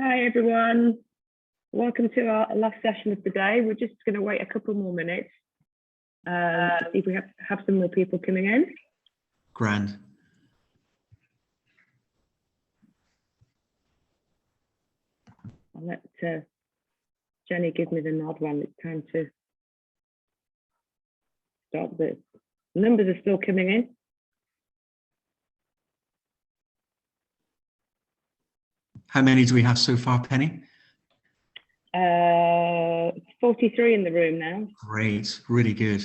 Hi everyone, welcome to our last session of the day. We're just going to wait a couple more minutes to see if we have some more people coming in. Grand. I'll let Jenny give me the nod when it's time to start. The numbers are still coming in. How many do we have so far, Penny? 43 in the room now. Great, really good.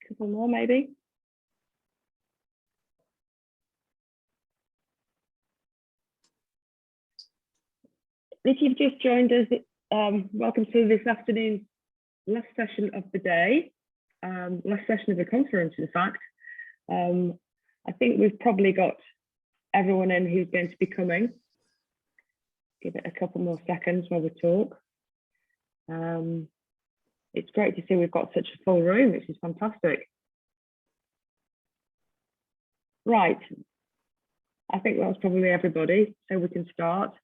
Couple more maybe. If you've just joined us, welcome to this afternoon's last session of the day, last session of the conference, in fact. I think we've probably got everyone in who's going to be coming. Give it a couple more seconds while we talk. It's great to see we've got such a full room, which is fantastic. Right, I think that's probably everybody, so we can start.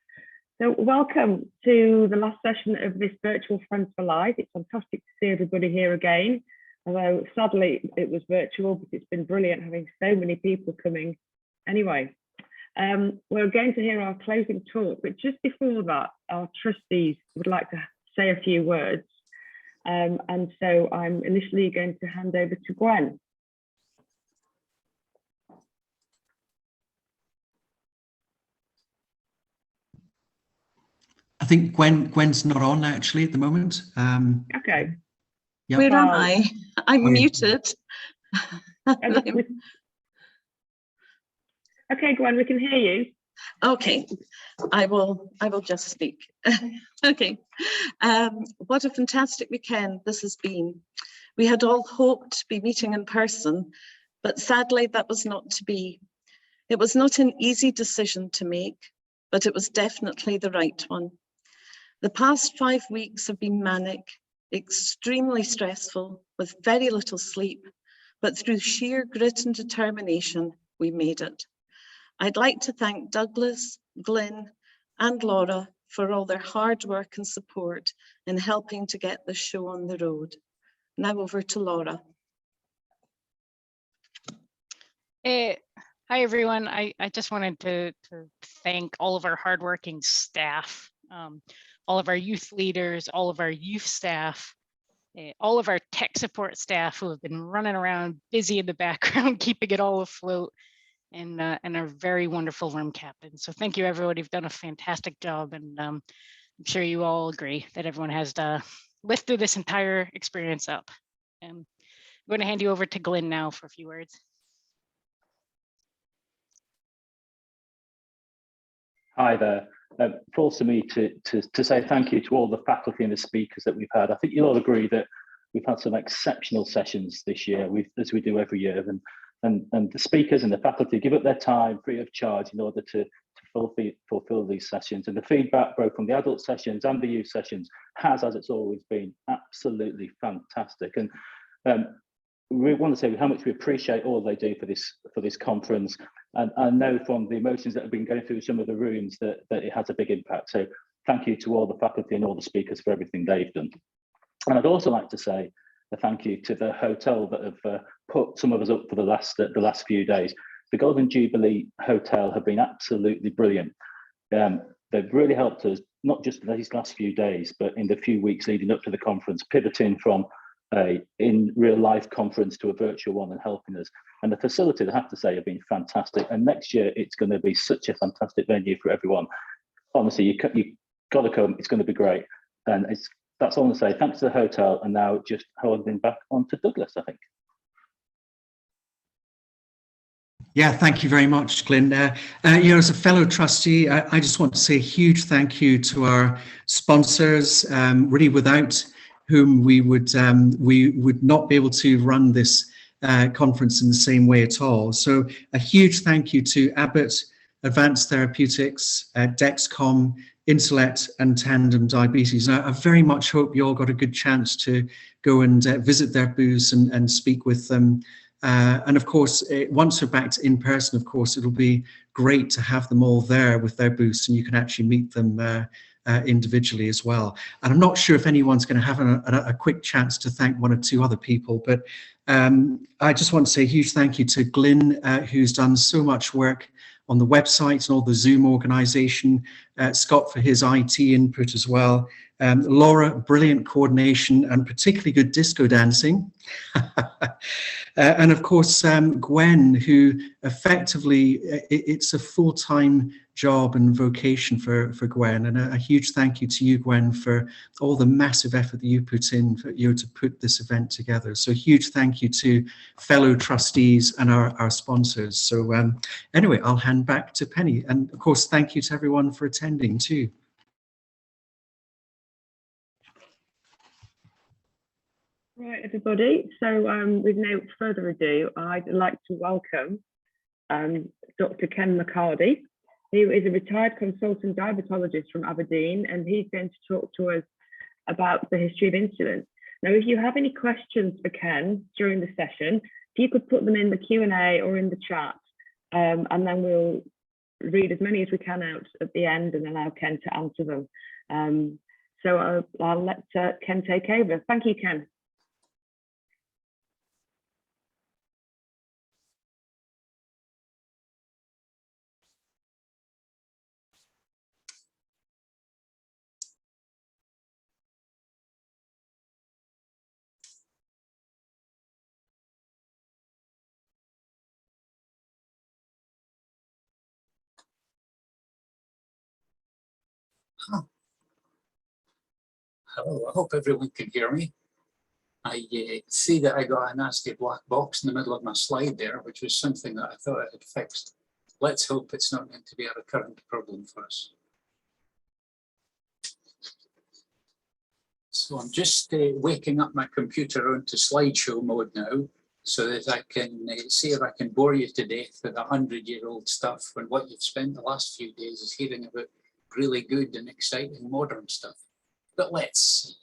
So welcome to the last session of this virtual Friends for Life. It's fantastic to see everybody here again, although sadly it was virtual, but it's been brilliant having so many people coming anyway. We're going to hear our closing talk, but just before that, our trustees would like to say a few words. And so I'm initially going to hand over to Gwen. I think Gwen's not on actually at the moment. Okay. Yep. Where am I? I'm muted. Okay, Gwen, we can hear you. Okay, I will just speak. Okay, what a fantastic weekend this has been. We had all hoped to be meeting in person, but sadly that was not to be. It was not an easy decision to make, but it was definitely the right one. The past 5 weeks have been manic, extremely stressful, with very little sleep, but through sheer grit and determination, we made it. I'd like to thank Douglas, Glyn, and Laura for all their hard work and support in helping to get the show on the road. Now over to Laura. Hi everyone. I just wanted to thank all of our hardworking staff, all of our youth leaders, all of our youth staff, all of our tech support staff who have been running around busy in the background, keeping it all afloat, and our very wonderful room captain. So thank you everyone, you've done a fantastic job, and I'm sure you all agree that everyone has lifted this entire experience up. I'm going to hand you over to Glyn now for a few words. Hi there. Falls to me to say thank you to all the faculty and the speakers that we've had. I think you'll all agree that we've had some exceptional sessions this year, as we do every year, and the speakers and the faculty give up their time free of charge in order to fulfill these sessions. And the feedback both from the adult sessions and the youth sessions has, as it's always been, absolutely fantastic. And we want to say how much we appreciate all they do for this conference, and I know from the emotions that have been going through some of the rooms that it has a big impact. So thank you to all the faculty and all the speakers for everything they've done. And I'd also like to say a thank you to the hotel that have put some of us up for the last few days. The Golden Jubilee Hotel have been absolutely brilliant. They've really helped us, not just in these last few days, but in the few weeks leading up to the conference, pivoting from in real life conference to a virtual one and helping us. And the facilities, I have to say, have been fantastic. And next year, it's going to be such a fantastic venue for everyone. Honestly, you got to come. It's going to be great. And that's all I'm going to say. Thanks to the hotel. And now just holding back on to Douglas, I think. Yeah, thank you very much, Glyn. As a fellow trustee, I just want to say a huge thank you to our sponsors, really without whom we would not be able to run this conference in the same way at all. So a huge thank you to Abbott, Advanced Therapeutics, Dexcom, insulet and tandem diabetes. And I very much hope you all got a good chance to go and visit their booths and speak with them. And of course, once we're back to in person, of course, it'll be great to have them all there with their booths, and you can actually meet them individually as well. And I'm not sure if anyone's going to have a quick chance to thank one or two other people, but I just want to say a huge thank you to Glyn, who's done so much work on the website and all the Zoom organization, Scott for his IT input as well, Laura, brilliant coordination and particularly good disco dancing. And of course, Gwen, who effectively, it's a full-time job and vocation for Gwen. And a huge thank you to you, Gwen, for all the massive effort that you put in to put this event together. So a huge thank you to fellow trustees and our sponsors. So anyway, I'll hand back to Penny. And of course, thank you to everyone for attending too. Right, everybody. So with no further ado, I'd like to welcome Dr. Ken McHardy, who is a retired consultant diabetologist from Aberdeen, and he's going to talk to us about the history of insulin. Now, if you have any questions for Ken during the session, if you could put them in the Q&A or in the chat, and then we'll read as many as we can out at the end and allow Ken to answer them. So I'll let Ken take over. Thank you, Ken. Hello, I hope everyone can hear me. I see that I got a nasty black box in the middle of my slide there, which was something that I thought I had fixed. Let's hope it's not going to be a recurrent problem for us. So I'm just waking up my computer onto slideshow mode now, so that I can see if I can bore you to death with 100-year-old stuff when what you've spent the last few days is hearing about really good and exciting modern stuff. But let's see.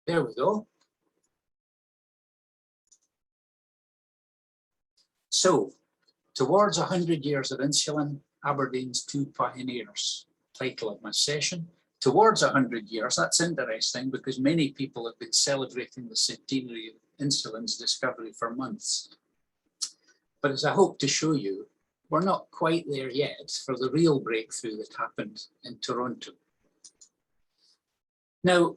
There we go. So, towards 100 years of insulin, Aberdeen's two pioneers. Title of my session. Towards 100 years, that's interesting because many people have been celebrating the centenary of insulin's discovery for months. But as I hope to show you, we're not quite there yet for the real breakthrough that happened in Toronto. Now,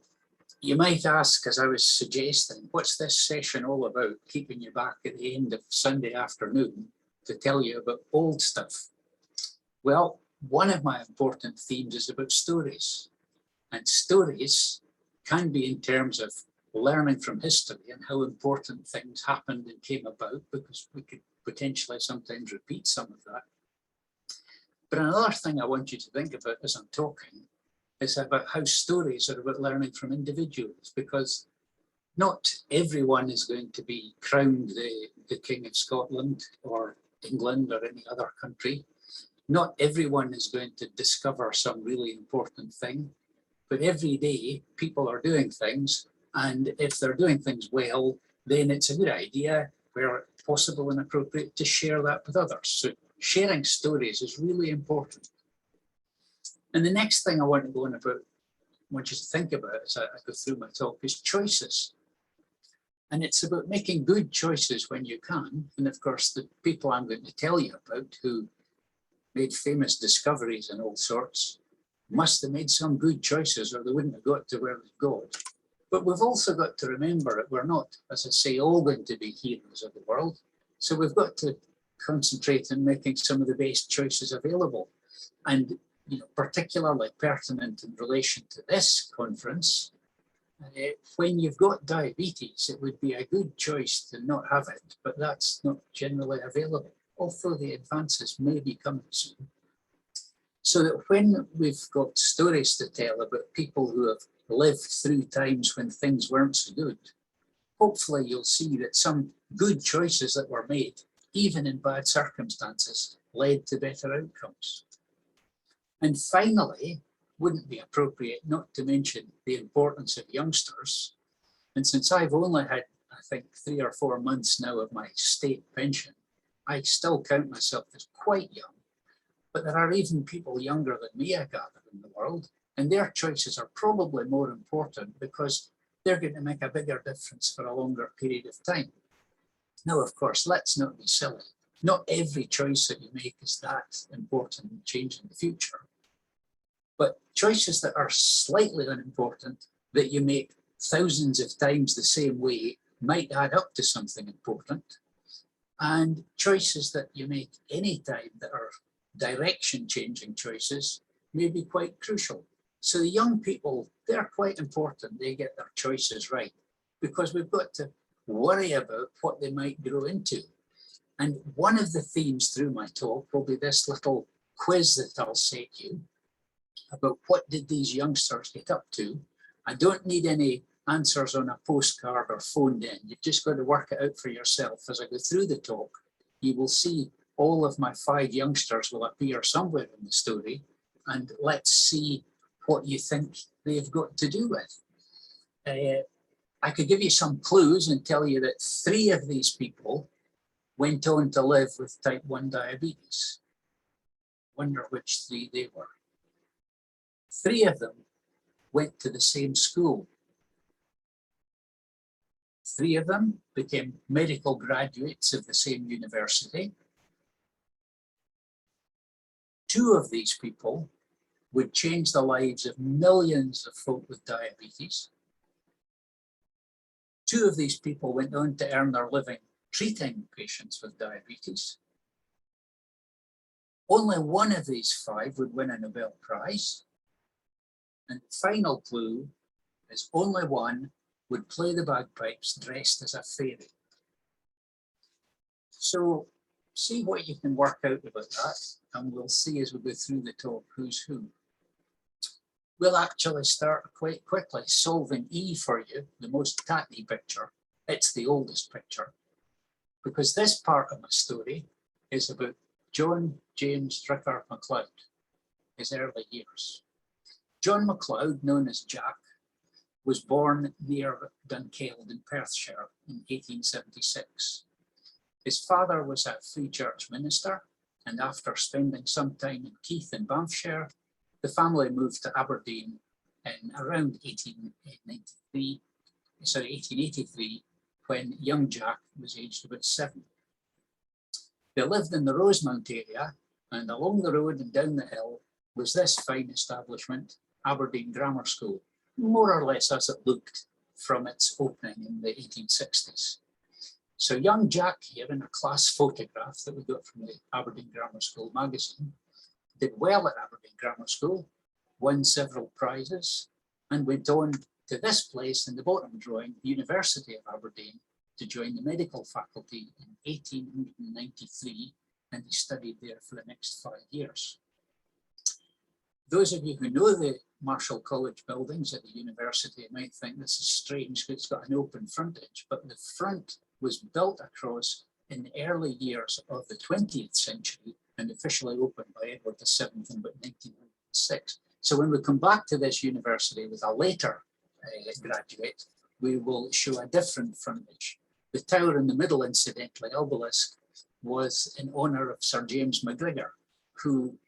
you might ask, as I was suggesting, what's this session all about, keeping you back at the end of Sunday afternoon to tell you about old stuff? Well, one of my important themes is about stories. And stories can be in terms of learning from history and how important things happened and came about, because we could potentially sometimes repeat some of that. But another thing I want you to think about as I'm talking is about how stories are about learning from individuals, because not everyone is going to be crowned the King of Scotland or England or any other country. Not everyone is going to discover some really important thing, but every day people are doing things, and if they're doing things well, then it's a good idea, where possible and appropriate, to share that with others. So sharing stories is really important. And the next thing I want to go on about, want you to think about as I go through my talk, is choices. And it's about making good choices when you can. And of course, the people I'm going to tell you about who made famous discoveries and all sorts must have made some good choices, or they wouldn't have got to where they've got. But we've also got to remember that we're not, as I say, all going to be heroes of the world. So we've got to concentrate on making some of the best choices available. And particularly pertinent in relation to this conference, when you've got diabetes, it would be a good choice to not have it, but that's not generally available, although the advances may be coming soon. So that when we've got stories to tell about people who have lived through times when things weren't so good, hopefully you'll see that some good choices that were made, even in bad circumstances, led to better outcomes. And finally, wouldn't be appropriate not to mention the importance of youngsters. And since I've only had, I think, 3 or 4 months now of my state pension, I still count myself as quite young. But there are even people younger than me, I gather, in the world, and their choices are probably more important because they're going to make a bigger difference for a longer period of time. Now, of course, let's not be silly. Not every choice that you make is that important in changing the future. But choices that are slightly unimportant, that you make thousands of times the same way, might add up to something important. And choices that you make any time that are direction changing choices may be quite crucial. So the young people, they're quite important. They get their choices right because we've got to worry about what they might grow into. And one of the themes through my talk will be this little quiz that I'll set you about what did these youngsters get up to. I don't need any answers on a postcard or phoned in. You've just got to work it out for yourself. As I go through the talk, you will see all of my 5 youngsters will appear somewhere in the story, and let's see what you think they've got to do with. I could give you some clues and tell you that 3 of these people went on to live with type 1 diabetes. Wonder which 3 they were. 3 of them went to the same school. 3 of them became medical graduates of the same university. 2 of these people would change the lives of millions of folk with diabetes. 2 of these people went on to earn their living treating patients with diabetes. Only 1 of these 5 would win a Nobel Prize. And the final clue is only 1 would play the bagpipes dressed as a fairy. So see what you can work out about that, and we'll see as we go through the talk who's who. We'll actually start quite quickly solving E for you, the most tatty picture. It's the oldest picture, because this part of my story is about John James Ricker McLeod, his early years. John McLeod, known as Jack, was born near Dunkeld in Perthshire in 1876. His father was a Free Church minister, and after spending some time in Keith in Banffshire, the family moved to Aberdeen in around 1883, when young Jack was aged about 7. They lived in the Rosemount area, and along the road and down the hill was this fine establishment, Aberdeen Grammar School, more or less as it looked from its opening in the 1860s. So young Jack here, in a class photograph that we got from the Aberdeen Grammar School magazine, did well at Aberdeen Grammar School, won several prizes, and went on to this place in the bottom drawing, the University of Aberdeen, to join the medical faculty in 1893, and he studied there for the next 5 years. Those of you who know the Marshall College buildings at the university might think this is strange because it's got an open frontage, but the front was built across in the early years of the 20th century and officially opened by Edward VII in about 1906. So when we come back to this university with a later graduate, we will show a different frontage. The tower in the middle, incidentally, obelisk, was in honour of Sir James McGregor, who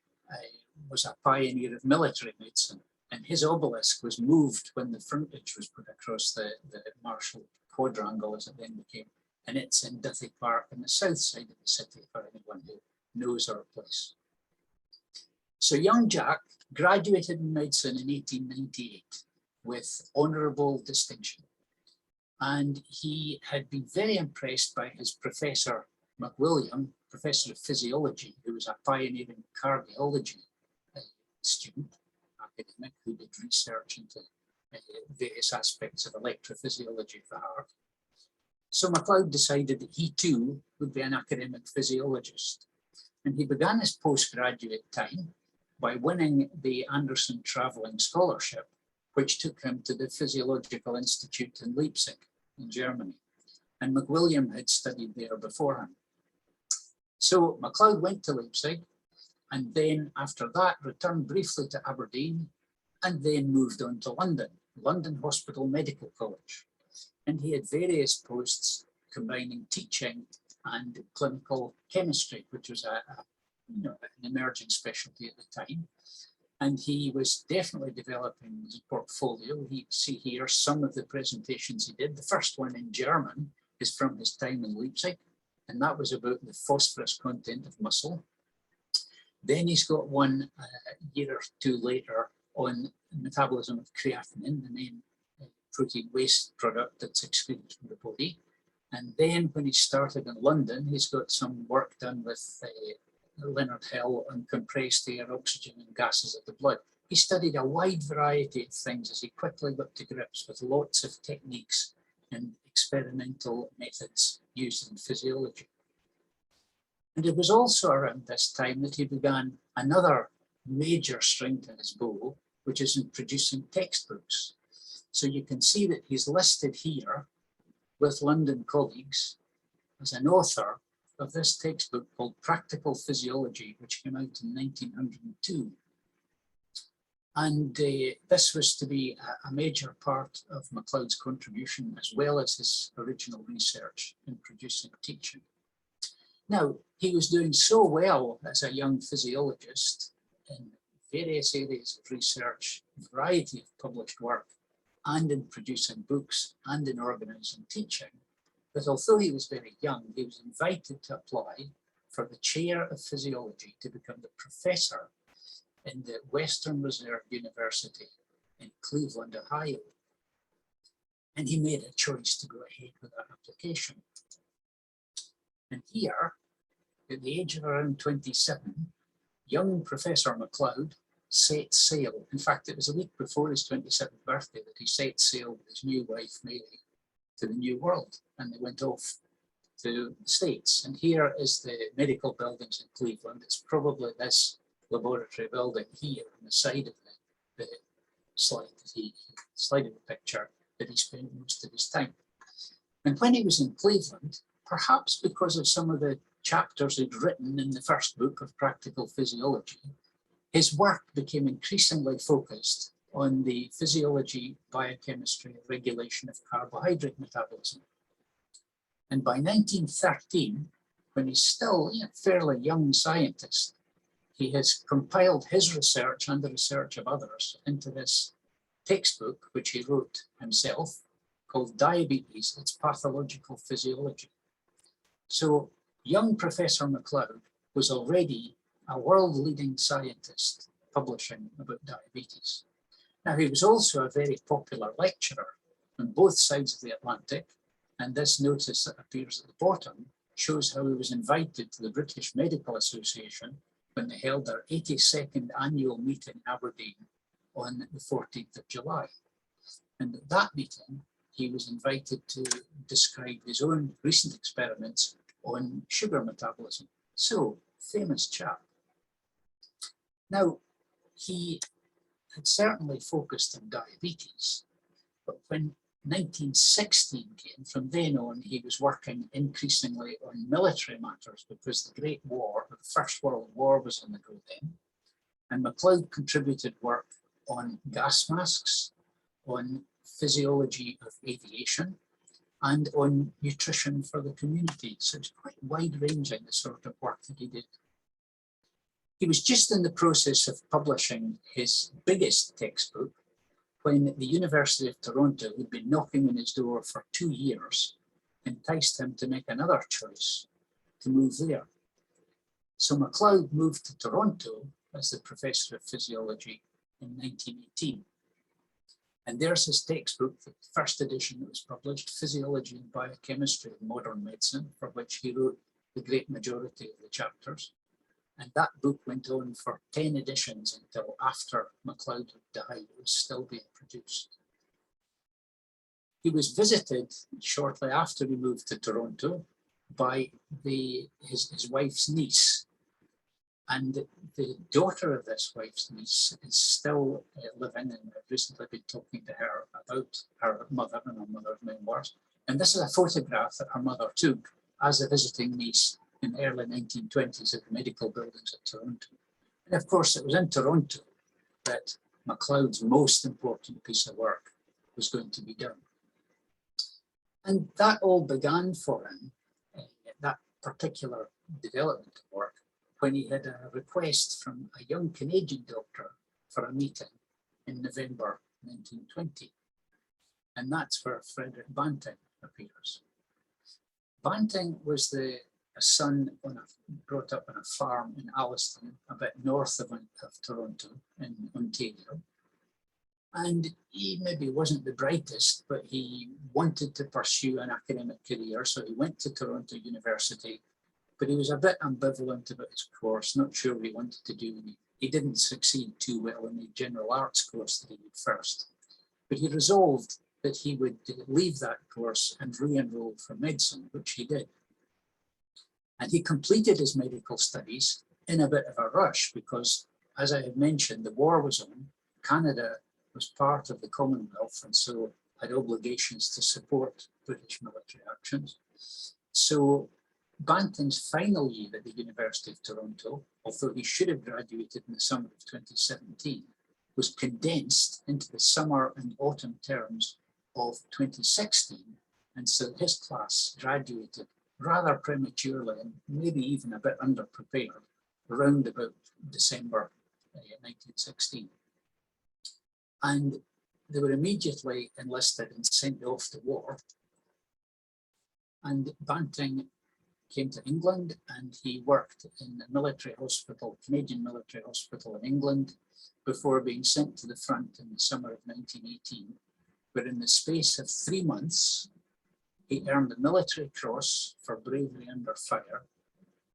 was a pioneer of military medicine, and his obelisk was moved when the frontage was put across the Marshall quadrangle, as it then became, and it's in Duthie Park on the south side of the city for anyone who knows our place. So young Jack graduated in medicine in 1898 with honourable distinction, and he had been very impressed by his professor McWilliam, professor of physiology, who was a pioneering cardiology student, academic, who did research into various aspects of electrophysiology of the heart. So McLeod decided that he too would be an academic physiologist. And he began his postgraduate time by winning the Anderson Travelling Scholarship, which took him to the Physiological Institute in Leipzig in Germany. And McWilliam had studied there before him. So MacLeod went to Leipzig, and then after that returned briefly to Aberdeen, and then moved on to London Hospital Medical College. And he had various posts combining teaching and clinical chemistry, which was an emerging specialty at the time. And he was definitely developing his portfolio. You see here some of the presentations he did. The first one in German is from his time in Leipzig, and that was about the phosphorus content of muscle. Then he's got one a year or two later on metabolism of creatinine, the main protein waste product that's excreted from the body. And then when he started in London, he's got some work done with Leonard Hill on compressed air, oxygen and gases of the blood. He studied a wide variety of things as he quickly got to grips with lots of techniques and experimental methods used in physiology. And it was also around this time that he began another major string to his bow, which is in producing textbooks. So you can see that he's listed here with London colleagues as an author of this textbook called Practical Physiology, which came out in 1902. And this was to be a major part of MacLeod's contribution, as well as his original research in producing teaching. Now, he was doing so well as a young physiologist in various areas of research, a variety of published work, and in producing books and in organizing teaching, that although he was very young, he was invited to apply for the chair of physiology to become the professor in the Western Reserve University in Cleveland, Ohio. And he made a choice to go ahead with that application. And here, at the age of around 27, young Professor MacLeod set sail. In fact, it was a week before his 27th birthday that he set sail with his new wife, Mary, to the New World. And they went off to the States. And here is the medical buildings in Cleveland. It's probably this laboratory building here on the side of the slide that he slide of the picture that he spent most of his time. And when he was in Cleveland, perhaps because of some of the chapters he'd written in the first book of Practical Physiology, his work became increasingly focused on the physiology, biochemistry, and regulation of carbohydrate metabolism. And by 1913, when he's still a fairly young scientist, he has compiled his research and the research of others into this textbook, which he wrote himself, called Diabetes, Its Pathological Physiology. So young Professor MacLeod was already a world-leading scientist publishing about diabetes. Now, he was also a very popular lecturer on both sides of the Atlantic, and this notice that appears at the bottom shows how he was invited to the British Medical Association when they held their 82nd annual meeting in Aberdeen on the 14th of July. And at that meeting, he was invited to describe his own recent experiments on sugar metabolism. So, famous chap. Now, he had certainly focused on diabetes, but when 1916 came, from then on, he was working increasingly on military matters because the Great War, the First World War, was on the go then. And MacLeod contributed work on gas masks, on physiology of aviation, and on nutrition for the community. So it's quite wide-ranging, the sort of work that he did. He was just in the process of publishing his biggest textbook when the University of Toronto, who'd been knocking on his door for 2 years, enticed him to make another choice, to move there. So MacLeod moved to Toronto as the professor of physiology in 1918. And there's his textbook, the first edition that was published, Physiology and Biochemistry of Modern Medicine, for which he wrote the great majority of the chapters. And that book went on for 10 editions until after MacLeod had died, it was still being produced. He was visited shortly after he moved to Toronto by his wife's niece. And the daughter of this wife's niece is still living, and I've recently been talking to her about her mother and her mother's memoirs. And this is a photograph that her mother took as a visiting niece in the early 1920s at the medical buildings at Toronto. And of course, it was in Toronto that MacLeod's most important piece of work was going to be done. And that all began for him, that particular development of work, when he had a request from a young Canadian doctor for a meeting in November 1920. And that's where Frederick Banting appears. Banting was a son brought up on a farm in Alliston, a bit north of Toronto in Ontario. And he maybe wasn't the brightest, but he wanted to pursue an academic career. So he went to Toronto University, but he was a bit ambivalent about his course, not sure what he wanted to do. He didn't succeed too well in the general arts course that he did first. But he resolved that he would leave that course and re-enroll for medicine, which he did. And he completed his medical studies in a bit of a rush because, as I had mentioned, the war was on. Canada was part of the Commonwealth and so had obligations to support British military actions. So Banting's final year at the University of Toronto, although he should have graduated in the summer of 2017, was condensed into the summer and autumn terms of 2016. And so his class graduated rather prematurely and maybe even a bit underprepared around about December 1916. And they were immediately enlisted and sent off to war. And Banting came to England and he worked in a military hospital, Canadian military hospital in England, before being sent to the front in the summer of 1918, where in the space of 3 months, he earned the Military Cross for bravery under fire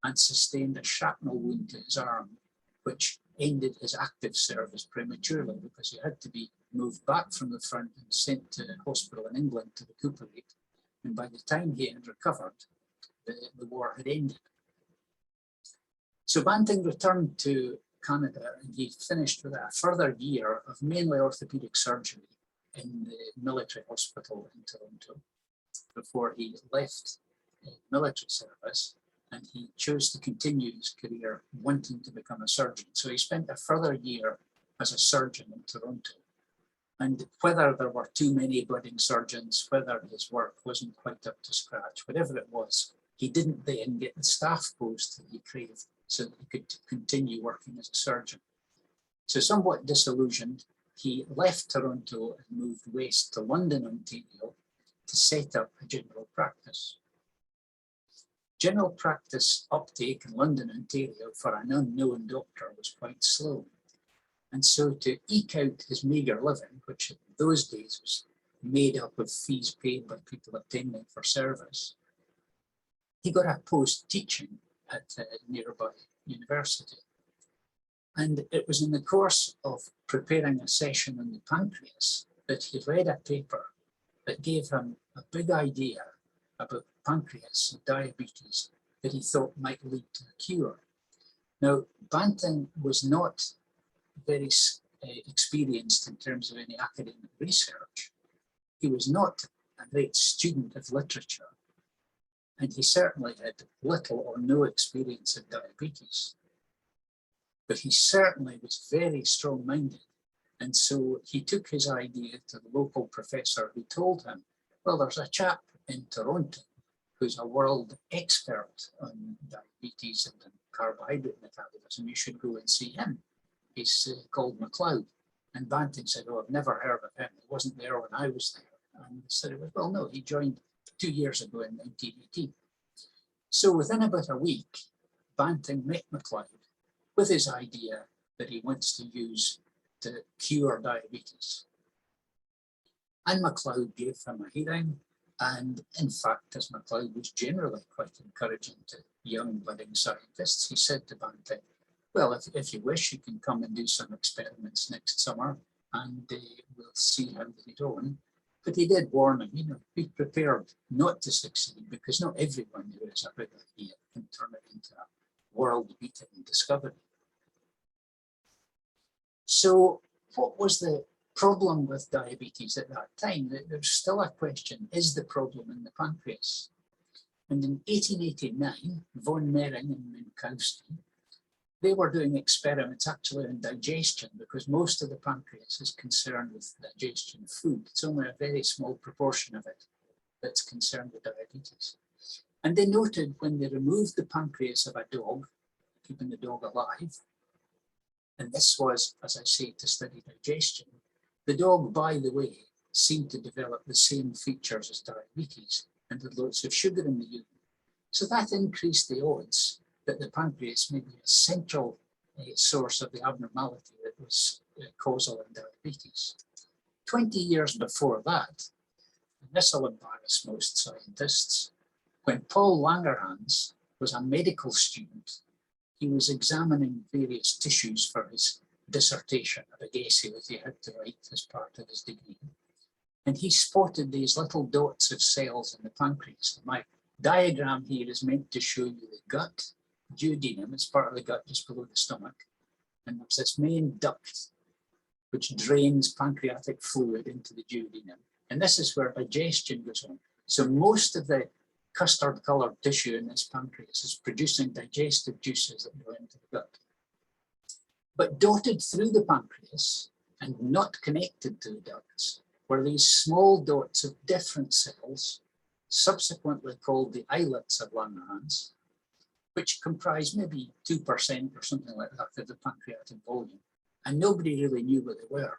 and sustained a shrapnel wound to his arm, which ended his active service prematurely because he had to be moved back from the front and sent to a hospital in England to recuperate. And by the time he had recovered, the war had ended. So Banting returned to Canada and he finished with a further year of mainly orthopedic surgery in the military hospital in Toronto before he left military service, and he chose to continue his career wanting to become a surgeon. So he spent a further year as a surgeon in Toronto. And whether there were too many budding surgeons, whether his work wasn't quite up to scratch, whatever it was, he didn't then get the staff post that he craved so that he could continue working as a surgeon. So somewhat disillusioned, he left Toronto and moved west to London, Ontario, to set up a general practice. General practice uptake in London, Ontario for an unknown doctor was quite slow. And so to eke out his meagre living, which in those days was made up of fees paid by people attending for service, he got a post teaching at a nearby university. And it was in the course of preparing a session on the pancreas that he read a paper that gave him a big idea about pancreas and diabetes that he thought might lead to a cure. Now, Banting was not very experienced in terms of any academic research. He was not a great student of literature, and he certainly had little or no experience of diabetes. But he certainly was very strong-minded, and so he took his idea to the local professor who told him, well, there's a chap in Toronto who's a world expert on diabetes and on carbohydrate metabolism. You should go and see him. He's called McLeod. And Banting said, oh, I've never heard of him. He wasn't there when I was there. And said, well, no, he joined 2 years ago in 1918. So within about a week, Banting met McLeod with his idea that he wants to use to cure diabetes. And McLeod gave him a hearing. And in fact, as McLeod was generally quite encouraging to young budding scientists, he said to Banting, well, if you wish, you can come and do some experiments next summer and we'll see how they get on. But he did warn him, be prepared not to succeed because not everyone who has a big idea can turn it into a world-beating discovery. So what was the problem with diabetes at that time? There's still a question, is the problem in the pancreas? And in 1889, von Mering and Minkowski, they were doing experiments actually on digestion, because most of the pancreas is concerned with digestion of food. It's only a very small proportion of it that's concerned with diabetes. And they noted when they removed the pancreas of a dog, keeping the dog alive, and this was, as I say, to study digestion, the dog, by the way, seemed to develop the same features as diabetes and had lots of sugar in the urine. So that increased the odds that the pancreas may be a central source of the abnormality that was causal in diabetes. 20 years before that, and this will embarrass most scientists, when Paul Langerhans was a medical student, he was examining various tissues for his dissertation, a big essay that he had to write as part of his degree. And he spotted these little dots of cells in the pancreas. My diagram here is meant to show you the gut, duodenum, it's part of the gut just below the stomach. And there's this main duct which drains pancreatic fluid into the duodenum. And this is where digestion goes on. So most of the custard colored tissue in this pancreas is producing digestive juices that go into the gut. But dotted through the pancreas and not connected to the ducts were these small dots of different cells, subsequently called the islets of Langerhans, which comprise maybe 2% or something like that of the pancreatic volume. And nobody really knew what they were.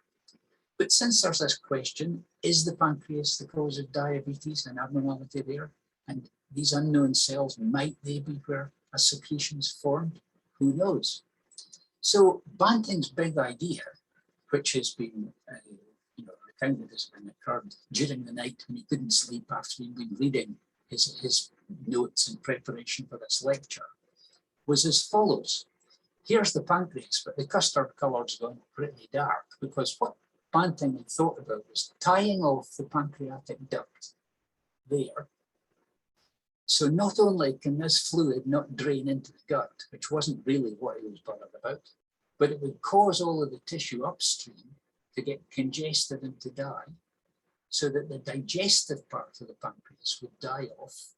But since there's this question, is the pancreas the cause of diabetes and abnormality there? And these unknown cells, might they be where a secretion is formed? Who knows? So Banting's big idea, which has been recounted as having occurred during the night when he couldn't sleep after he'd been reading his notes in preparation for this lecture, was as follows. Here's the pancreas, but the custard colour's gone pretty dark, because what Banting had thought about was tying off the pancreatic duct there. So not only can this fluid not drain into the gut, which wasn't really what he was bothered about, but it would cause all of the tissue upstream to get congested and to die, so that the digestive part of the pancreas would die off.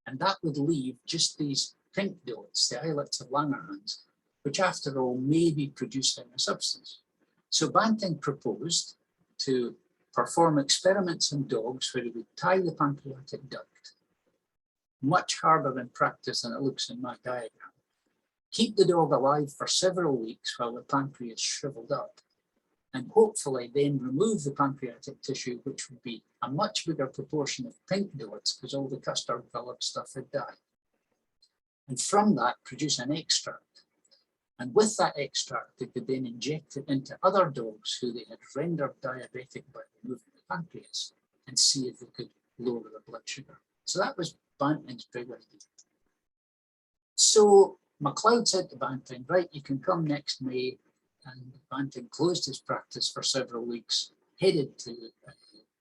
And that would leave just these pink dots, the islets of Langerhans, which after all may be producing a substance. So Banting proposed to perform experiments on dogs where he would tie the pancreatic duct, much harder in practice than it looks in my diagram, keep the dog alive for several weeks while the pancreas shriveled up, and hopefully then remove the pancreatic tissue, which would be a much bigger proportion of pink dots because all the custard colored stuff had died. And from that, produce an extract. And with that extract, they could then inject it into other dogs who they had rendered diabetic by removing the pancreas and see if they could lower the blood sugar. So that was Banting's big idea. So MacLeod said to Banting, right, you can come next May. And Banting closed his practice for several weeks, headed to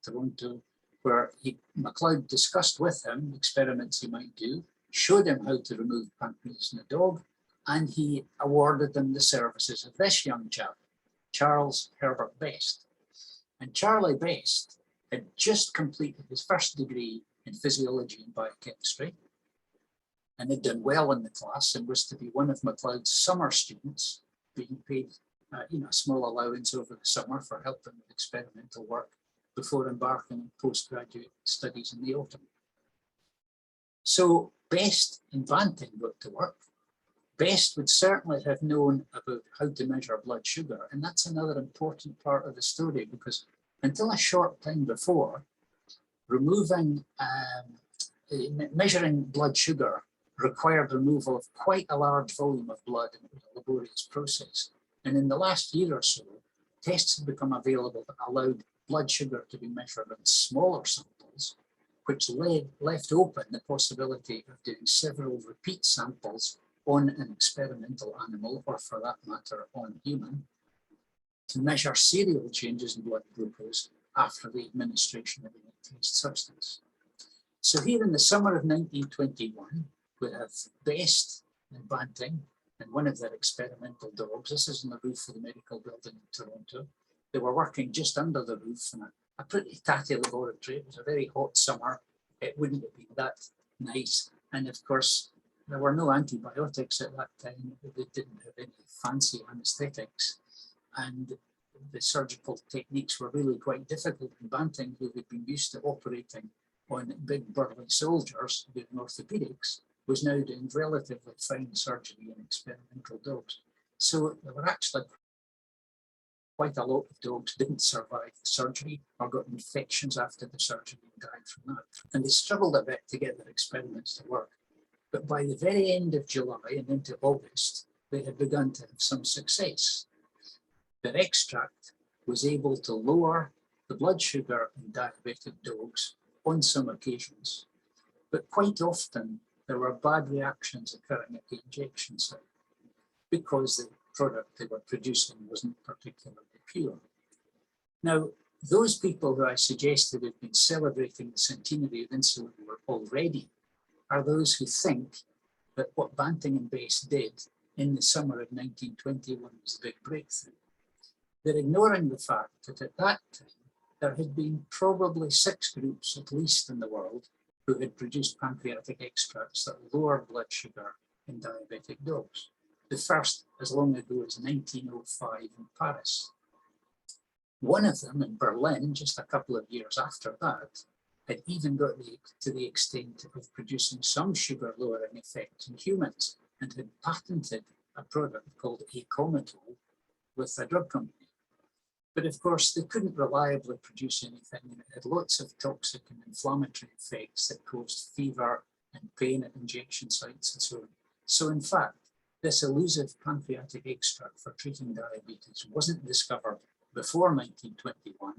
Toronto, where MacLeod discussed with him experiments he might do, showed him how to remove pancreas in a dog, and he awarded them the services of this young chap, Charles Herbert Best. And Charlie Best had just completed his first degree in physiology and biochemistry, and had done well in the class and was to be one of MacLeod's summer students, being paid a small allowance over the summer for helping with experimental work before embarking on postgraduate studies in the autumn. So Best and Banting got to work. Best would certainly have known about how to measure blood sugar, and that's another important part of the story, because until a short time before, measuring blood sugar required removal of quite a large volume of blood in a laborious process. And in the last year or so, tests have become available that allowed blood sugar to be measured in smaller samples, which left open the possibility of doing several repeat samples on an experimental animal, or for that matter, on human, to measure serial changes in blood glucose after the administration of an increased substance. So here in the summer of 1921, we have Best and Banting and one of their experimental dogs. This is on the roof of the medical building in Toronto. They were working just under the roof in a pretty tatty laboratory. It was a very hot summer. It wouldn't have been that nice. And of course, there were no antibiotics at that time. They didn't have any fancy anesthetics. And the surgical techniques were really quite difficult. And Banting, who had been used to operating on big burly soldiers doing orthopedics, was now doing relatively fine surgery in experimental dogs. So there were actually quite a lot of dogs didn't survive the surgery or got infections after the surgery and died from that. And they struggled a bit to get their experiments to work. But by the very end of July and into August, they had begun to have some success. Their extract was able to lower the blood sugar in diabetic dogs on some occasions, but quite often there were bad reactions occurring at the injection site because the product they were producing wasn't particularly pure. Now, those people who I suggested have been celebrating the centenary of insulin already are those who think that what Banting and Base did in the summer of 1921 was a big breakthrough. They're ignoring the fact that at that time, there had been probably 6 groups, at least in the world, who had produced pancreatic extracts that lowered blood sugar in diabetic dogs. The first as long ago as 1905 in Paris. One of them in Berlin, just a couple of years after that, had even got to the extent of producing some sugar lowering effect in humans and had patented a product called Ecometol with a drug company. But of course, they couldn't reliably produce anything, and it had lots of toxic and inflammatory effects that caused fever and pain at injection sites and so on. So in fact, this elusive pancreatic extract for treating diabetes wasn't discovered before 1921,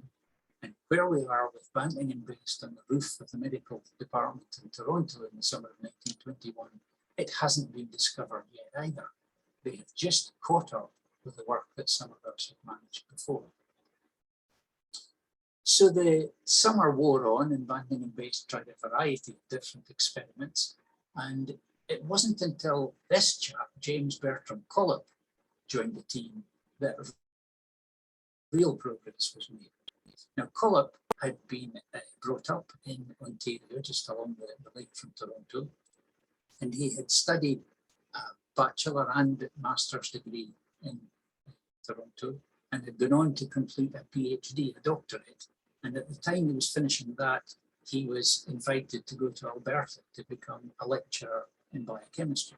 and where we are with Banting and Base on the roof of the medical department in Toronto in the summer of 1921, it hasn't been discovered yet either. They have just caught up with the work that some of us have managed before. So the summer wore on and Banting and Base tried a variety of different experiments, and it wasn't until this chap, James Bertram Collop, joined the team that real progress was made. Now, Collop had been brought up in Ontario, just along the lake from Toronto, and he had studied a bachelor and master's degree in Toronto and had gone on to complete a PhD, a doctorate. And at the time he was finishing that, he was invited to go to Alberta to become a lecturer in biochemistry.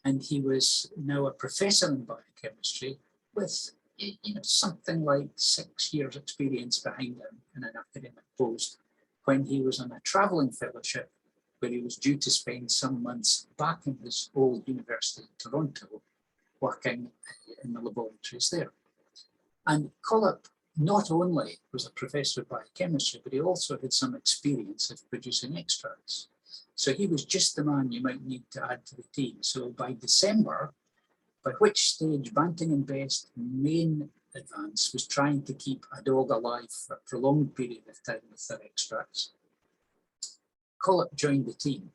And he was now a professor in biochemistry with something like 6 years experience behind him in an academic post when he was on a traveling fellowship where he was due to spend some months back in his old university in Toronto working in the laboratories there. And Collop not only was a professor of biochemistry, but he also had some experience of producing extracts. So he was just the man you might need to add to the team. So by December, by which stage Banting and Best main advance was trying to keep a dog alive for a prolonged period of time with their extracts, Collop joined the team.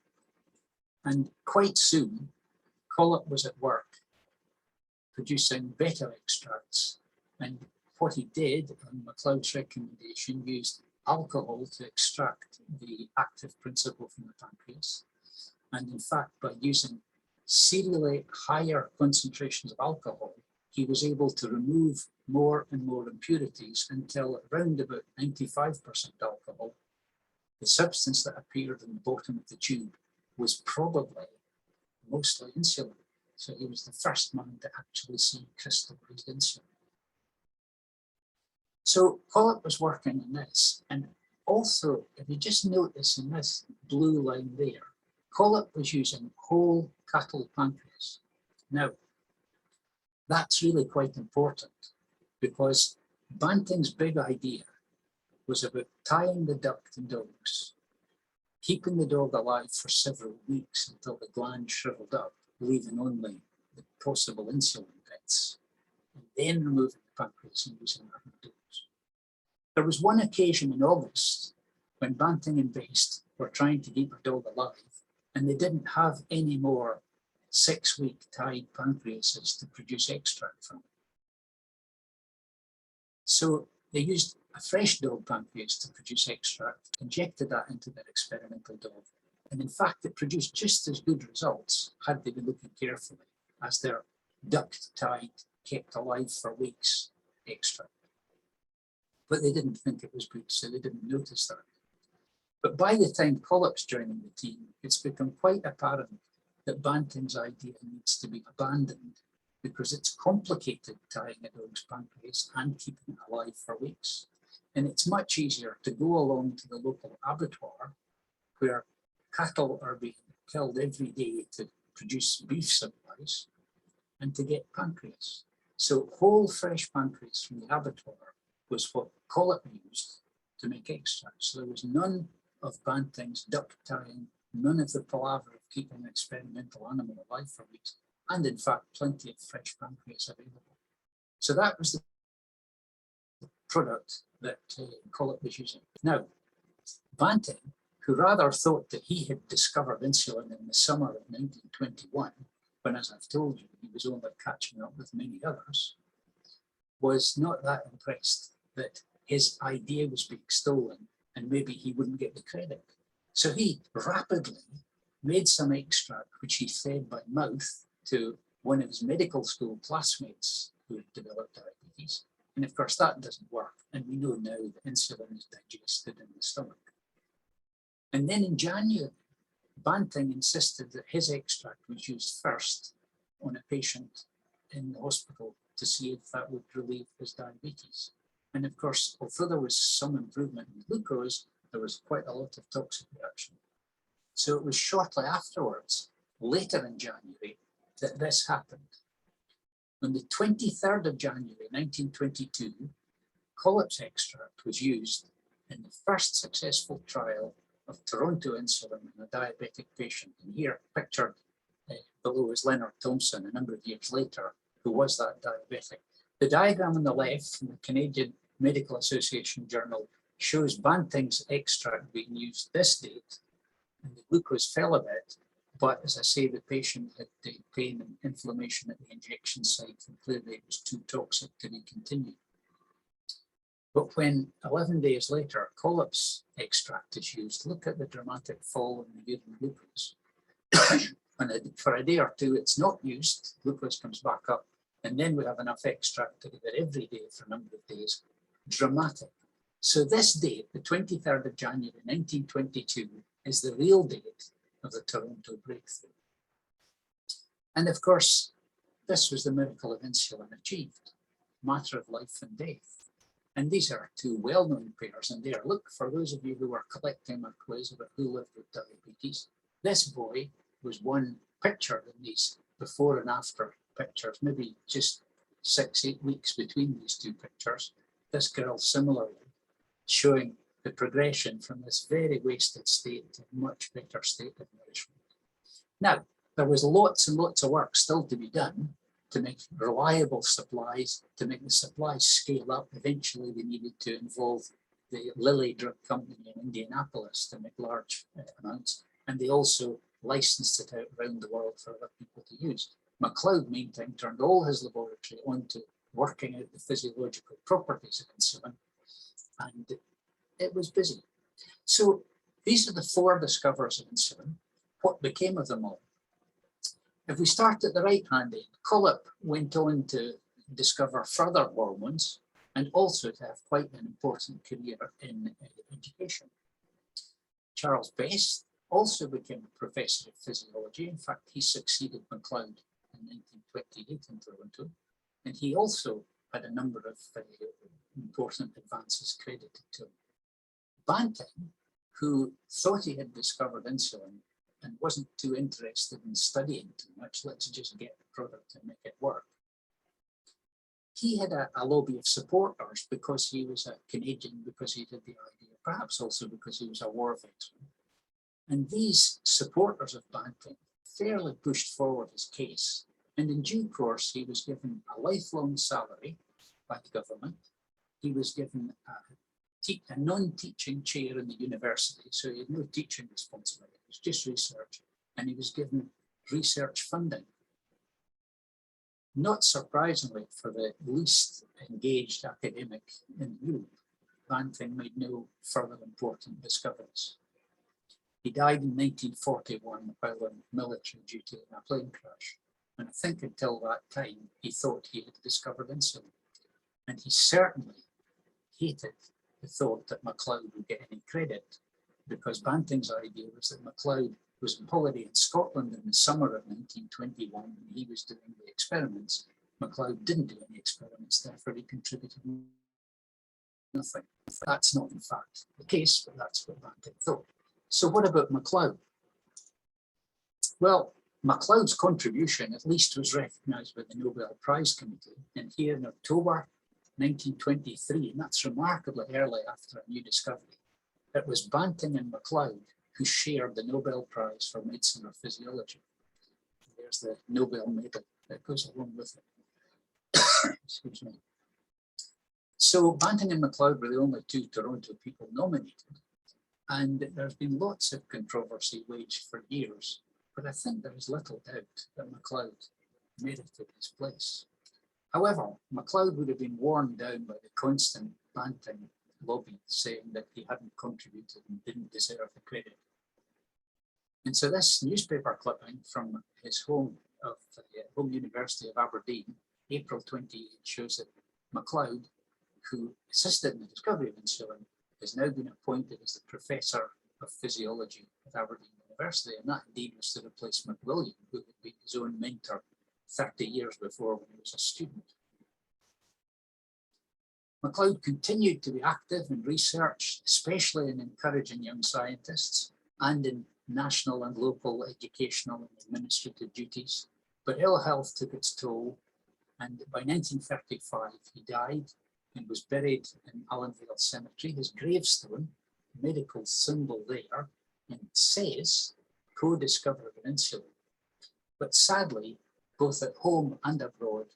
And quite soon, Collop was at work producing better extracts. And what he did, on McLeod's recommendation, used alcohol to extract the active principle from the pancreas. And in fact, by using serially higher concentrations of alcohol, he was able to remove more and more impurities until around about 95% alcohol, the substance that appeared in the bottom of the tube was probably mostly insulin. So he was the first man to actually see crystallized insulin. So Collop was working on this, and also, if you just notice in this blue line there, Collop was using whole cattle pancreas. Now, that's really quite important because Banting's big idea was about tying the duct in dogs, keeping the dog alive for several weeks until the gland shriveled up, leaving only the possible insulin bits, and then removing the pancreas and using that in dogs. There was one occasion in August when Banting and Best were trying to keep a dog alive, and they didn't have any more 6-week tied pancreases to produce extract from. So they used a fresh dog pancreas to produce extract, injected that into their experimental dog, And in fact, it produced just as good results had they been looking carefully as their duct-tied, kept alive for weeks extract. But they didn't think it was good, so they didn't notice that. But by the time Collop's joining the team, it's become quite apparent that Banting's idea needs to be abandoned because it's complicated tying a dog's pancreas and keeping it alive for weeks. And it's much easier to go along to the local abattoir where cattle are being killed every day to produce beef supplies and to get pancreas. So whole fresh pancreas from the abattoir was what Collop used to make extract. So there was none of Banting's duct tying, none of the palaver of keeping an experimental animal alive for weeks, and in fact, plenty of fresh pancreas available. So that was the product that Collop was using. Now, Banting, who rather thought that he had discovered insulin in the summer of 1921, when, as I've told you, he was only catching up with many others, was not that impressed that his idea was being stolen and maybe he wouldn't get the credit. So he rapidly made some extract which he fed by mouth to one of his medical school classmates who had developed diabetes. And of course that doesn't work. And we know now that insulin is digested in the stomach. And then in January, Banting insisted that his extract was used first on a patient in the hospital to see if that would relieve his diabetes. And of course, although there was some improvement in glucose, there was quite a lot of toxic reaction. So it was shortly afterwards, later in January, that this happened. On the 23rd of January, 1922, Collop's extract was used in the first successful trial of Toronto insulin in a diabetic patient. And here pictured below is Leonard Thompson a number of years later, who was that diabetic. The diagram on the left from the Canadian Medical Association Journal shows Banting's extract being used this date, and the glucose fell a bit, but as I say, the patient had pain and inflammation at the injection site, and clearly it was too toxic to be continued. But when 11 days later, Collop's extract is used, look at the dramatic fall in the urine glucose. And for a day or two, it's not used, glucose comes back up, and then we have enough extract to give it every day for a number of days. Dramatic. So this date, the 23rd of January, 1922, is the real date of the Toronto breakthrough. And of course, this was the miracle of insulin achieved, matter of life and death. And these are two well-known pairs, and there, look, for those of you who are collecting my quiz about who lived with diabetes, this boy was one pictured in these before and after pictures, maybe just 6-8 weeks between these two pictures. This girl similarly, showing the progression from this very wasted state to a much better state of nourishment. Now, there was lots and lots of work still to be done to make reliable supplies, to make the supplies scale up. Eventually, they needed to involve the Lilly Drug Company in Indianapolis to make large amounts, and they also licensed it out around the world for other people to use. McLeod, meantime, turned all his laboratory onto working out the physiological properties of insulin, and it was busy. So these are the 4 discoverers of insulin. What became of them all? If we start at the right-hand end, Collop went on to discover further hormones and also to have quite an important career in education. Charles Best also became a professor of physiology. In fact, he succeeded McLeod in 1928 in Toronto, and he also had a number of important advances credited to him. Banting, who thought he had discovered insulin and wasn't too interested in studying too much, let's just get the product and make it work. He had a lobby of supporters because he was a Canadian, because he had the idea, perhaps also because he was a war veteran. And these supporters of Banting fairly pushed forward his case. And in due course, he was given a lifelong salary by the government. He was given a non-teaching chair in the university, so he had no teaching responsibility, it was just research, and he was given research funding. Not surprisingly, for the least engaged academic in the group, Banting made no further important discoveries. He died in 1941 while on military duty in a plane crash. And I think until that time, he thought he had discovered insulin. And he certainly hated the thought that MacLeod would get any credit, because Banting's idea was that MacLeod was on holiday in Scotland in the summer of 1921 when he was doing the experiments. MacLeod didn't do any experiments, therefore he contributed nothing. That's not in fact the case, but that's what Banting thought. So what about MacLeod? Well, MacLeod's contribution at least was recognised by the Nobel Prize Committee, and here in October 1923, and that's remarkably early after a new discovery. It was Banting and MacLeod who shared the Nobel Prize for Medicine or Physiology. There's the Nobel medal that goes along with it. Excuse me. So Banting and MacLeod were the only two Toronto people nominated, and there's been lots of controversy waged for years, but I think there is little doubt that MacLeod merited his place. However, MacLeod would have been worn down by the constant Banting lobby saying that he hadn't contributed and didn't deserve the credit. And so this newspaper clipping from his home of Home University of Aberdeen, April 28, shows that MacLeod, who assisted in the discovery of insulin, has now been appointed as the Professor of Physiology at Aberdeen University, and that indeed was to replace McWilliam, who had been his own mentor 30 years before when he was a student. MacLeod continued to be active in research, especially in encouraging young scientists and in national and local educational and administrative duties, but ill health took its toll, and by 1935 he died and was buried in Allenvale Cemetery. His gravestone, medical symbol there, and it says co-discoverer of insulin. But sadly, both at home and abroad,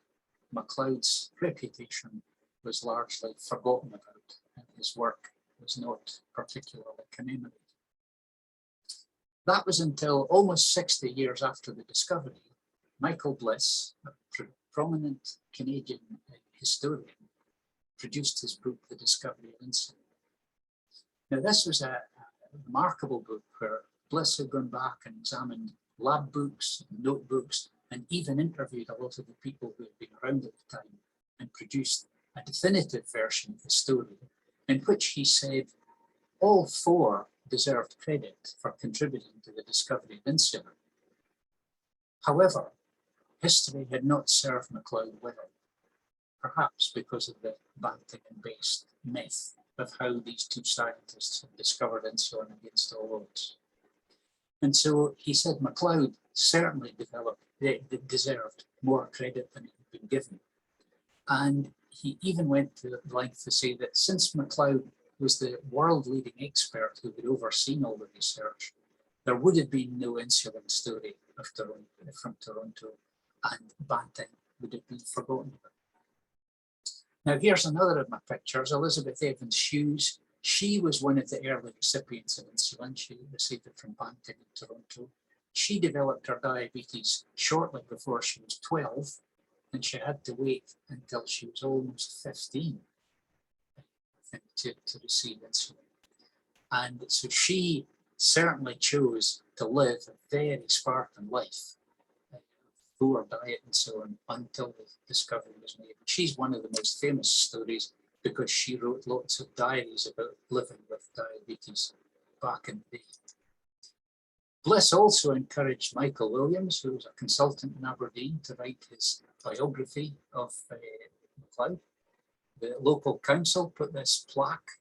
MacLeod's reputation was largely forgotten about, and his work was not particularly commemorated. That was until almost 60 years after the discovery, Michael Bliss, a prominent Canadian historian, produced his book, The Discovery of Insulin. Now, this was a remarkable book where Bliss had gone back and examined lab books, notebooks, and even interviewed a lot of the people who had been around at the time, and produced a definitive version of the story in which he said all four deserved credit for contributing to the discovery of insulin. However, history had not served MacLeod well, perhaps because of the Banting-based myth of how these two scientists had discovered insulin against all odds. And so he said MacLeod certainly deserved more credit than he had been given. And he even went to the length to say that since MacLeod was the world-leading expert who had overseen all the research, there would have been no insulin story from Toronto, and Banting would have been forgotten about. Now here's another of my pictures, Elizabeth Evans Hughes. She was one of the early recipients of insulin. She received it from Banting in Toronto. She developed her diabetes shortly before she was 12, and she had to wait until she was almost 15, I think, to receive insulin. And so she certainly chose to live a very Spartan life, poor diet and so on, until the discovery was made. She's one of the most famous stories because she wrote lots of diaries about living with diabetes back in the day. Bliss also encouraged Michael Williams, who was a consultant in Aberdeen, to write his biography of MacLeod. The local council put this plaque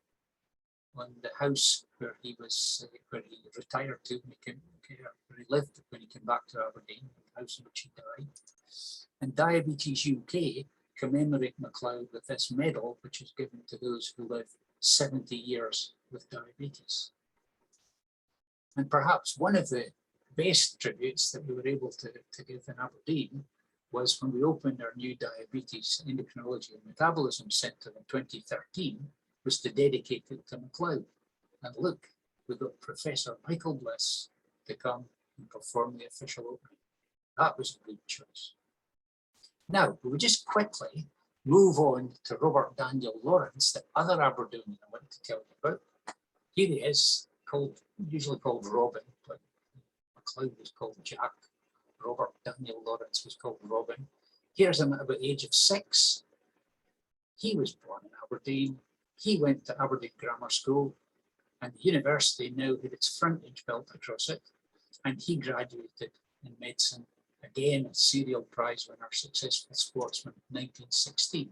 on the house where he retired to, where he lived when he came back to Aberdeen, the house in which he died. And Diabetes UK commemorate MacLeod with this medal, which is given to those who live 70 years with diabetes. And perhaps one of the best tributes that we were able to give in Aberdeen was when we opened our new Diabetes Endocrinology and Metabolism Centre in 2013, was to dedicate it to MacLeod. And look, we got Professor Michael Bliss to come and perform the official opening. That was a good choice. Now, we would just quickly move on to Robert Daniel Lawrence, the other Aberdonian I want to tell you about. Here he is, usually called Robin, but McLeod was called Jack. Robert Daniel Lawrence was called Robin. Here's him at about the age of 6. He was born in Aberdeen. He went to Aberdeen Grammar School, and the university now had its frontage built across it. And he graduated in medicine, again a serial prize winner, successful sportsman, 1916.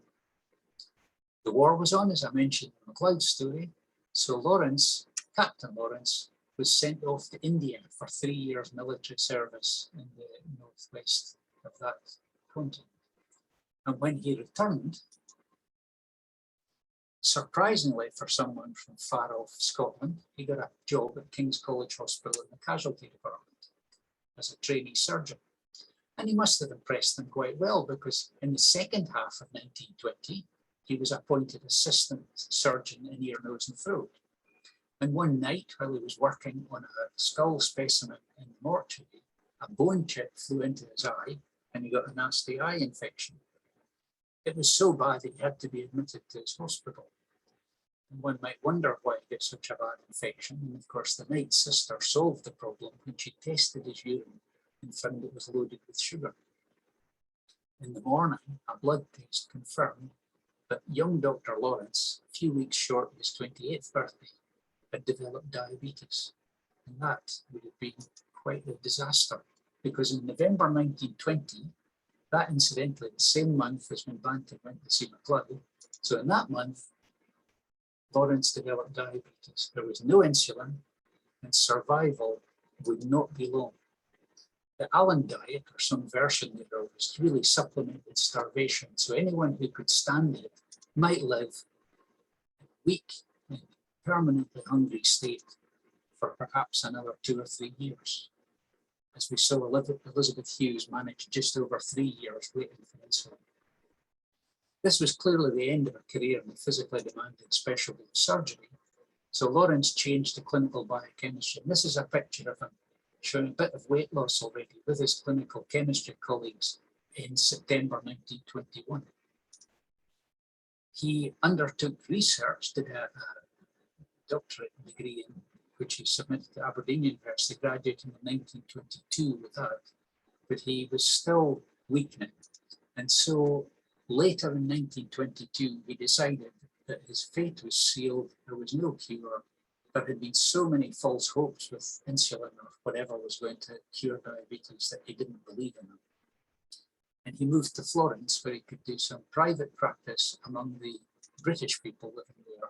The war was on, as I mentioned in McLeod's story. So Lawrence, Captain Lawrence, was sent off to India for 3 years military service in the northwest of that continent. And when he returned, surprisingly for someone from far off Scotland, he got a job at King's College Hospital in the casualty department as a trainee surgeon. And he must have impressed them quite well, because in the second half of 1920, he was appointed assistant surgeon in ear, nose and throat. And one night, while he was working on a skull specimen in the mortuary, a bone chip flew into his eye and he got a nasty eye infection. It was so bad that he had to be admitted to his hospital. And one might wonder why he got such a bad infection. And of course, the night sister solved the problem when she tested his urine and found it was loaded with sugar. In the morning, a blood test confirmed that young Dr. Lawrence, a few weeks short of his 28th birthday, had developed diabetes. And that would have been quite a disaster, because in November 1920, that incidentally the same month as when Banton went to see McLeod, so in that month, Lawrence developed diabetes. There was no insulin and survival would not be long. The Allen diet, or some version thereof, was really supplemented starvation. So anyone who could stand it might live a week in a permanently hungry state for perhaps another 2 or 3 years. As we saw, Elizabeth Hughes managed just over 3 years waiting for insulin. This was clearly the end of a career in the physically demanding specialty of surgery. So Lawrence changed to clinical biochemistry. And this is a picture of him showing a bit of weight loss already with his clinical chemistry colleagues in September 1921. He undertook research, did a doctorate degree in which he submitted to Aberdeen University, graduating in 1922 with that, but he was still weakening. And so later in 1922, he decided that his fate was sealed, there was no cure. There had been so many false hopes with insulin or whatever was going to cure diabetes that he didn't believe in them. And he moved to Florence, where he could do some private practice among the British people living there,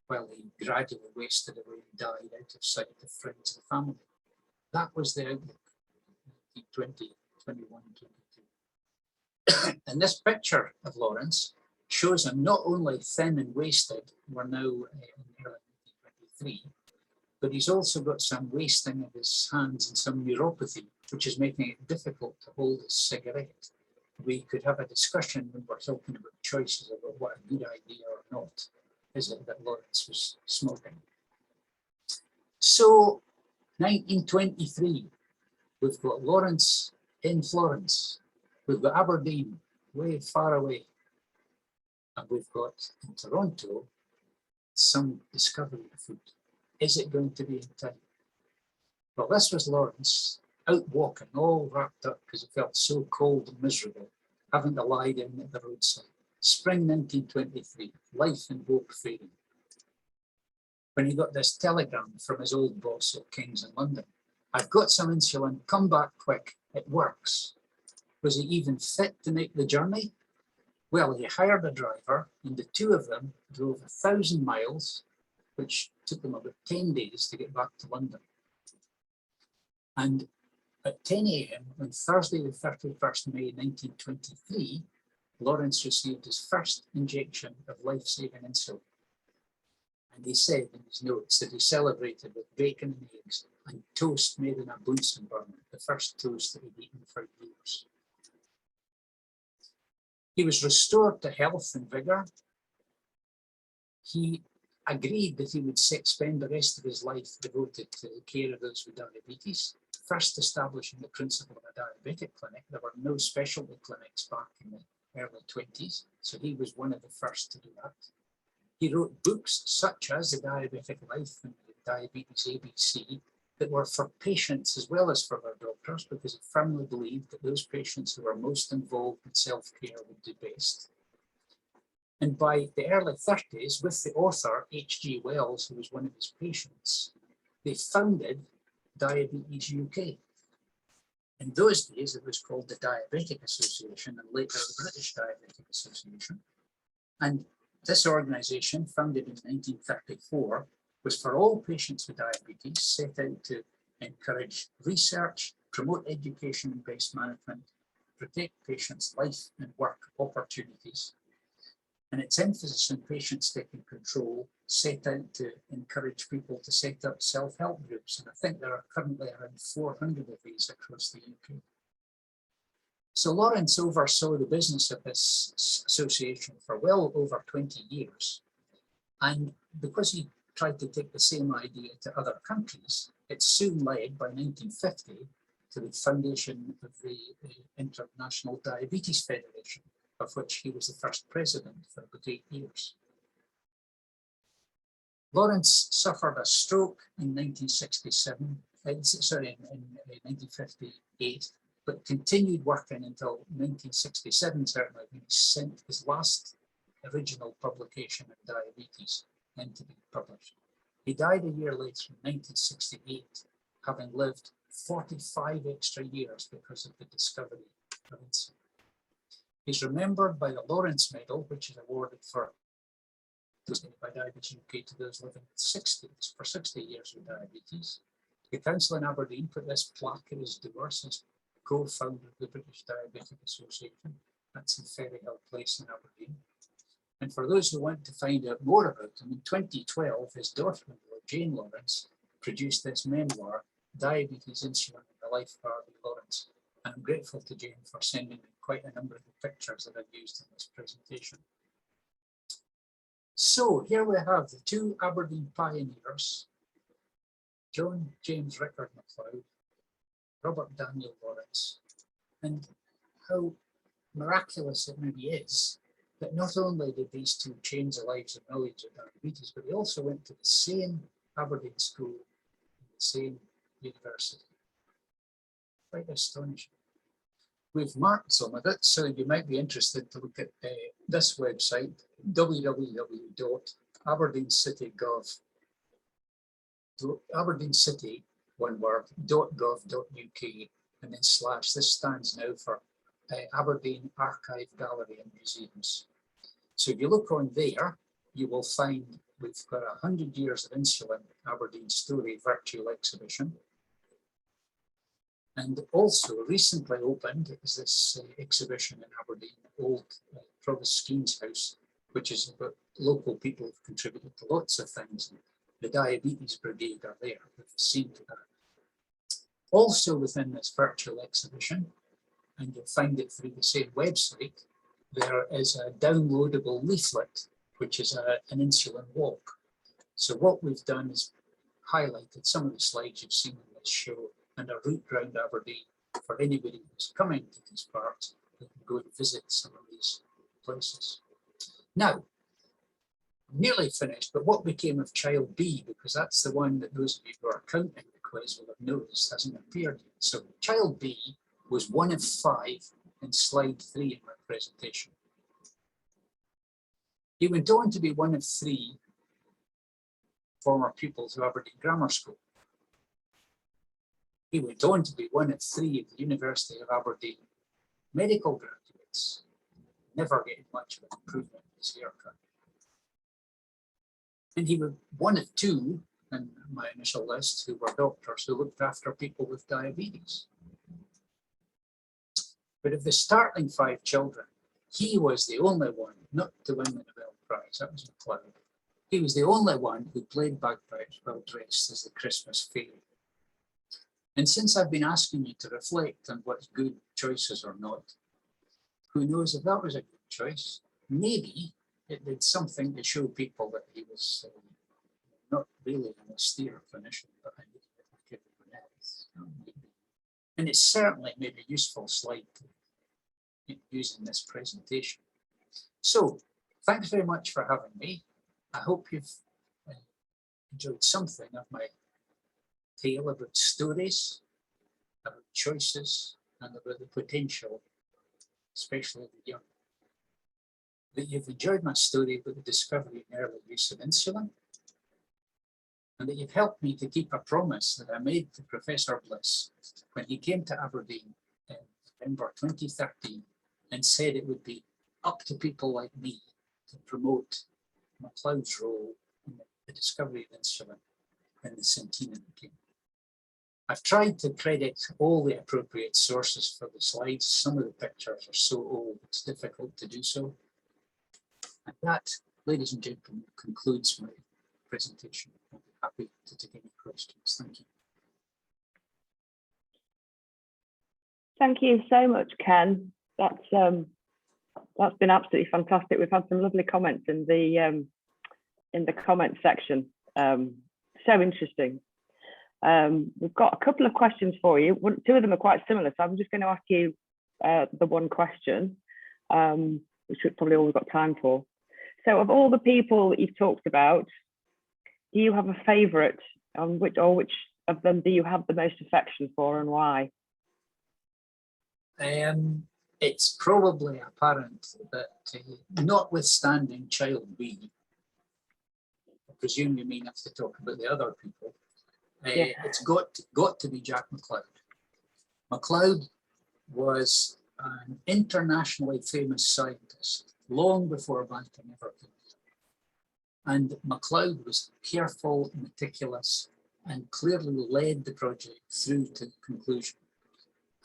while he gradually wasted away and died out of sight of friends and family. That was the outlook, 1920, 21, 22. And this picture of Lawrence shows him not only thin and wasted, we're now in early 1923, but he's also got some wasting of his hands and some neuropathy, which is making it difficult to hold a cigarette. We could have a discussion when we're talking about choices about what a good idea or not is it that Lawrence was smoking. So 1923, we've got Lawrence in Florence, we've got Aberdeen way far away, and we've got in Toronto some discovery of food. Is it going to be in time? Well, this was Lawrence out walking, all wrapped up because it felt so cold and miserable, having to lie down at the roadside. Spring 1923, life and hope fading. When he got this telegram from his old boss at King's in London, I've got some insulin, come back quick, it works. Was he even fit to make the journey? Well, he hired a driver and the two of them drove 1,000 miles, which took them about 10 days to get back to London. And at 10 a.m. on Thursday, the 31st May 1923, Lawrence received his first injection of life-saving insulin. And he said in his notes that he celebrated with bacon and eggs and toast made in a Bunsen burner, the first toast that he'd eaten for years. He was restored to health and vigor. He agreed that he would spend the rest of his life devoted to the care of those with diabetes, first establishing the principle of a diabetic clinic. There were no specialty clinics back in the early 20s, so he was one of the first to do that. He wrote books such as The Diabetic Life and The Diabetes ABC, that were for patients as well as for their doctors, because he firmly believed that those patients who were most involved in self-care would do best. And by the early 30s, with the author H.G. Wells, who was one of his patients, they founded Diabetes UK. In those days, it was called the Diabetic Association, and later the British Diabetic Association. And this organisation, founded in 1934, was for all patients with diabetes, set out to encourage research, promote education and best management, protect patients' life and work opportunities. And its emphasis on patients taking control set out to encourage people to set up self-help groups. And I think there are currently around 400 of these across the UK. So Lawrence oversaw the business of this association for well over 20 years. And because he tried to take the same idea to other countries, it soon led by 1950 to the foundation of the International Diabetes Federation, of which he was the first president for about 8 years. Lawrence suffered a stroke in 1958, but continued working until 1967, certainly, when he sent his last original publication of diabetes into be published. He died a year later in 1968, having lived 45 extra years because of the discovery of insulin. He's remembered by the Lawrence Medal, which is awarded by Diabetes UK to those living with 60 years with diabetes. The council in Aberdeen put this plaque in his door, since co-founder of the British Diabetic Association. That's in Ferryhill Place in Aberdeen. And for those who want to find out more about him, in 2012, his daughter-in-law, Jane Lawrence, produced this memoir, Diabetes, Insulin, and the Life of R.B. Lawrence. And I'm grateful to Jane for sending me quite a number of the pictures that I've used in this presentation. So here we have the two Aberdeen pioneers, John James Rickard MacLeod, Robert Daniel Lawrence, and how miraculous it maybe is that not only did these two change the lives of millions with diabetes, but they also went to the same Aberdeen school, the same university. Quite astonishing. We've marked some of it, so you might be interested to look at this website, www.aberdeencity.gov, aberdeencity, one word, .gov.uk, and then / this stands now for Aberdeen Archive Gallery and Museums. So if you look on there, you will find we've got 100 years of insulin Aberdeen Story virtual exhibition. And also recently opened is this exhibition in Aberdeen, Old Provost Skeen's House, which is about local people who've contributed to lots of things. The Diabetes Brigade are there, we've seen to that. Also within this virtual exhibition, and you'll find it through the same website, there is a downloadable leaflet, which is an insulin walk. So what we've done is highlighted some of the slides you've seen in this show and a route round Aberdeen for anybody who's coming to these parts who can go and visit some of these places. Now, nearly finished, but what became of child B? Because that's the one that those of you who are counting the quiz will have noticed hasn't appeared yet. So child B was one of 5 in slide 3 in my presentation. He went on to be one of 3 former pupils of Aberdeen Grammar School. He went on to be one of 3 at the University of Aberdeen medical graduates, never getting much of an improvement in his haircut. And he was one of 2 in my initial list who were doctors who looked after people with diabetes. But of the starting 5 children, he was the only one not to win the Nobel Prize. That was MacLeod. He was the only one who played bagpipes well dressed as the Christmas fairy. And since I've been asking you to reflect on what's good choices or not, who knows if that was a good choice? Maybe it did something to show people that he was not really an austere clinician, but like everyone else. And it's certainly maybe a useful slide to use in this presentation. So thanks very much for having me. I hope you've enjoyed something of my tale about stories, about choices, and about the potential, especially of the young. That you've enjoyed my story about the discovery and early use of insulin, and that you've helped me to keep a promise that I made to Professor Bliss when he came to Aberdeen in November 2013 and said it would be up to people like me to promote McLeod's role in the discovery of insulin when the centenary came. I've tried to credit all the appropriate sources for the slides. Some of the pictures are so old, it's difficult to do so. And that, ladies and gentlemen, concludes my presentation. I'll be happy to take any questions. Thank you. Thank you so much, Ken. That's been absolutely fantastic. We've had some lovely comments in the comment section. So interesting. We've got a couple of questions for you. Two of them are quite similar, so I'm just going to ask you the one question, which we've probably all got time for. So, of all the people that you've talked about, do you have a favourite? Which of them do you have the most affection for, and why? It's probably apparent that, notwithstanding child B, I presume you mean have to talk about the other people. Yeah. It's got to be Jack McLeod. McLeod was an internationally famous scientist long before banking ever came. And McLeod was careful, meticulous, and clearly led the project through to conclusion,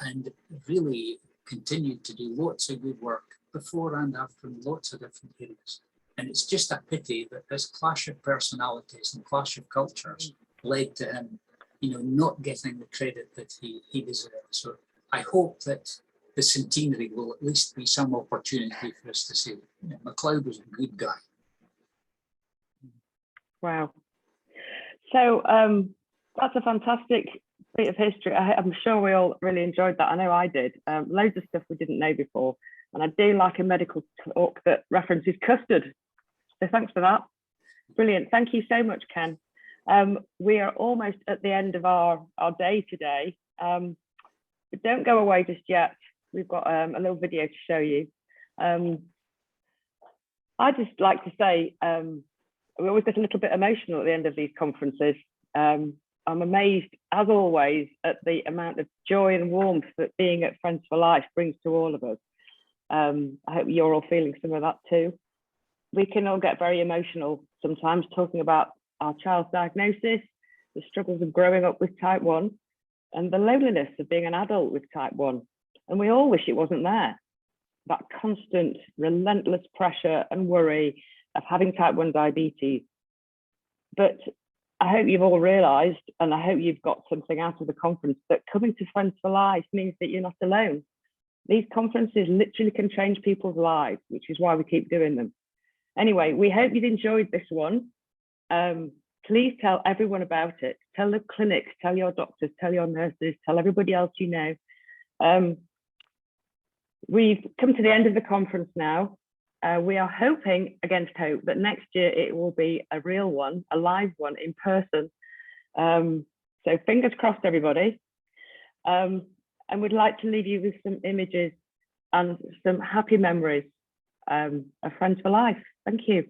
and really continued to do lots of good work before and after in lots of different areas. And it's just a pity that this clash of personalities and clash of cultures led to him, not getting the credit that he deserved. So I hope that the centenary will at least be some opportunity for us to say, McLeod was a good guy. Wow. So that's a fantastic bit of history. I'm sure we all really enjoyed that. I know I did. Loads of stuff we didn't know before. And I do like a medical talk that references custard. So thanks for that. Brilliant. Thank you so much, Ken. We are almost at the end of our day today. But don't go away just yet. We've got a little video to show you. I just like to say, we always get a little bit emotional at the end of these conferences. I'm amazed, as always, at the amount of joy and warmth that being at Friends for Life brings to all of us. I hope you're all feeling some of that too. We can all get very emotional sometimes talking about our child's diagnosis, the struggles of growing up with type 1, and the loneliness of being an adult with type 1. And we all wish it wasn't there. That constant, relentless pressure and worry of having type 1 diabetes. But I hope you've all realised, and I hope you've got something out of the conference, that coming to Friends for Life means that you're not alone. These conferences literally can change people's lives, which is why we keep doing them. Anyway, we hope you've enjoyed this one. Please tell everyone about it. Tell the clinics, tell your doctors, tell your nurses, tell everybody else you know. We've come to the end of the conference now. We are hoping against hope that next year it will be a real one, a live one in person. So fingers crossed, everybody. And we'd like to leave you with some images and some happy memories of Friends for Life. Thank you.